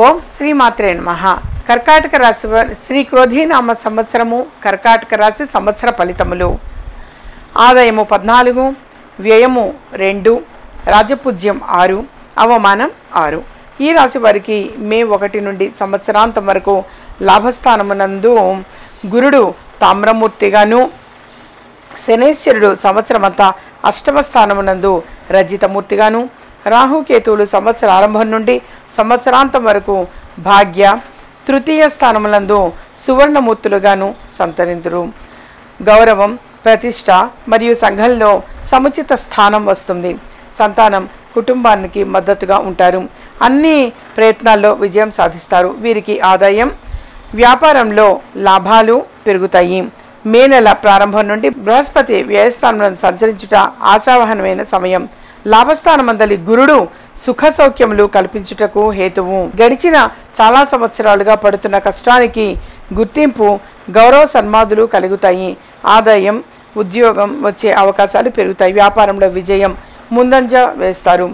ఓం శ్రీ మాత్రే నమః. కర్కాటక రాశి శ్రీ క్రోధీనామ సంవత్సరము కర్కాటక రాశి సంవత్సర ఫలితములు. ఆదాయము 14, వ్యయము 2, రాజపూజ్యం 6, అవమానం 6. ఈ రాశి వారికి మే 1 నుండి సంవత్సరాంతం వరకు లాభస్థానమునందు గురుడు తామ్రమూర్తిగాను, శనేశ్వరుడు సంవత్సరమంతా అష్టమ స్థానమునందు రజితమూర్తిగాను, రాహుకేతువులు సంవత్సర ఆరంభం నుండి సంవత్సరాంతం వరకు భాగ్య, తృతీయ స్థానములందు సువర్ణమూర్తులుగాను సంతరింతురు. గౌరవం, ప్రతిష్ట మరియు సంఘంలో సముచిత స్థానం వస్తుంది. సంతానం కుటుంబానికి మద్దతుగా ఉంటారు. అన్ని ప్రయత్నాల్లో విజయం సాధిస్తారు. వీరికి ఆదాయం, వ్యాపారంలో లాభాలు పెరుగుతాయి. మే నెల ప్రారంభం నుండి బృహస్పతి వ్యయస్థానంలో సంచరించుట ఆశావహనమైన సమయం. లాభస్థానమందలి గురుడు సుఖ సౌఖ్యములు కల్పించుటకు హేతువు. గడిచిన చాలా సంవత్సరాలుగా పడుతున్న కష్టానికి గుర్తింపు, గౌరవ సన్మాదులు కలుగుతాయి. ఆదాయం, ఉద్యోగం వచ్చే అవకాశాలు పెరుగుతాయి. వ్యాపారంలో విజయం, ముందంజ వేస్తారు.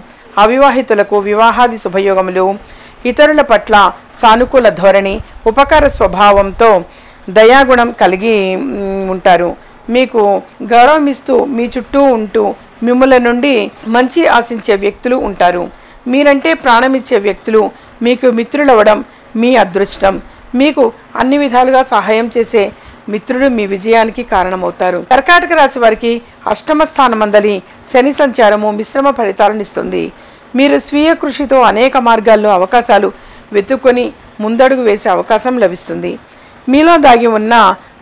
అవివాహితులకు వివాహాది శుభయోగములు. ఇతరుల పట్ల సానుకూల ధోరణి, ఉపకార స్వభావంతో దయాగుణం కలిగి ఉంటారు. మీకు గౌరవం ఇస్తూ మీ చుట్టూ ఉంటూ మిమ్మల్ని నుండి మంచి ఆశించే వ్యక్తులు ఉంటారు. మీరంటే ప్రాణమిచ్చే వ్యక్తులు మీకు మిత్రులవ్వడం మీ అదృష్టం. మీకు అన్ని విధాలుగా సహాయం చేసే మిత్రులు మీ విజయానికి కారణమవుతారు. కర్కాటక రాశి వారికి అష్టమ స్థానమందలి శని సంచారము మిశ్రమ ఫలితాలను ఇస్తుంది. మీరు స్వీయ కృషితో అనేక మార్గాల్లో అవకాశాలు వెతుక్కొని ముందడుగు వేసే అవకాశం లభిస్తుంది. మీలో దాగి ఉన్న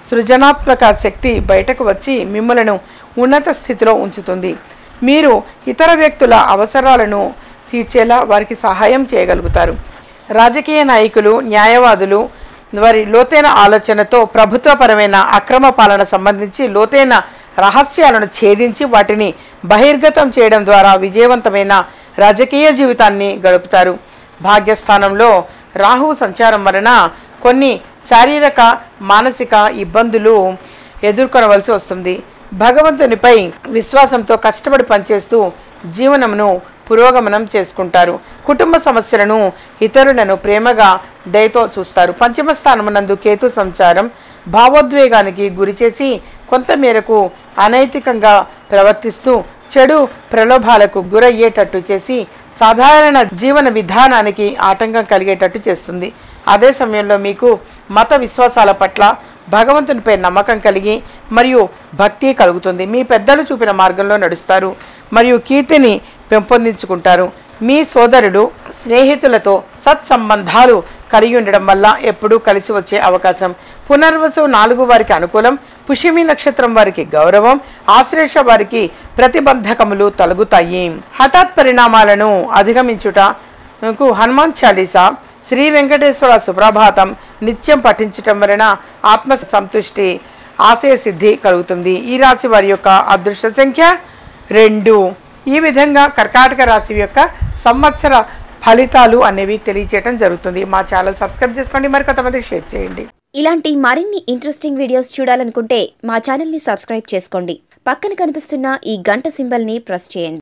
సృజనాత్మక శక్తి బయటకు వచ్చి మిమ్మలను ఉన్నత స్థితిలో ఉంచుతుంది. మీరు ఇతర వ్యక్తుల అవసరాలను తీర్చేలా వారికి సహాయం చేయగలుగుతారు. రాజకీయ నాయకులు, న్యాయవాదులు వారి లోతైన ఆలోచనతో ప్రభుత్వపరమైన అక్రమ పాలన సంబంధించి లోతైన రహస్యాలను ఛేదించి వాటిని బహిర్గతం చేయడం ద్వారా విజయవంతమైన రాజకీయ జీవితాన్ని గడుపుతారు. భాగ్యస్థానంలో రాహు సంచారం వలన కొన్ని శారీరక, మానసిక ఇబ్బందులు ఎదుర్కొనవలసి వస్తుంది. భగవంతునిపై విశ్వాసంతో కష్టపడి పనిచేస్తూ జీవనమును పురోగమనం చేసుకుంటారు. కుటుంబ సమస్యలను, ఇతరులను ప్రేమగా దయతో చూస్తారు. పంచమ స్థానమునందు కేతు సంచారం భావోద్వేగానికి గురిచేసి కొంతమేరకు అనైతికంగా ప్రవర్తిస్తూ చెడు ప్రలోభాలకు గురయ్యేటట్టు చేసి సాధారణ జీవన విధానానికి ఆటంకం కలిగేటట్టు చేస్తుంది. అదే సమయంలో మీకు మత విశ్వాసాల పట్ల భగవంతునిపై నమ్మకం కలిగి మరియు భక్తి కలుగుతుంది. మీ పెద్దలు చూపిన మార్గంలో నడుస్తారు మరియు కీర్తిని పెంపొందించుకుంటారు. మీ సోదరుడు, స్నేహితులతో సత్సంబంధాలు కలిగి ఉండడం వల్ల ఎప్పుడూ కలిసి వచ్చే అవకాశం. పునర్వసు 4 వారికి అనుకూలం. పుష్యమి నక్షత్రం వారికి గౌరవం. ఆశ్లేష వారికి ప్రతిబంధకములు తొలగుతాయి. హఠాత్ పరిణామాలను అధిగమించుటకు హనుమాన్ చాలీసా, శ్రీ వెంకటేశ్వర సుప్రభాతం నిత్యం పఠించటం వలన ఆత్మ సంతుష్టి, ఆశయ సిద్ధి కలుగుతుంది. ఈ రాశి వారి యొక్క అదృష్ట సంఖ్య 2. ఈ విధంగా కర్కాటక రాశి యొక్క సంవత్సర ఫలితాలు అనేవి తెలియచేయడం జరుగుతుంది. మా ఛానల్ సబ్స్క్రైబ్ చేసుకోండి, మరి కొంతమంది షేర్ చేయండి. ఇలాంటి మరిన్ని ఇంట్రెస్టింగ్ వీడియోస్ చూడాలనుకుంటే మా ఛానల్ని సబ్స్క్రైబ్ చేసుకోండి. పక్కన కనిపిస్తున్న ఈ గంట సింబల్ని ప్రెస్ చేయండి.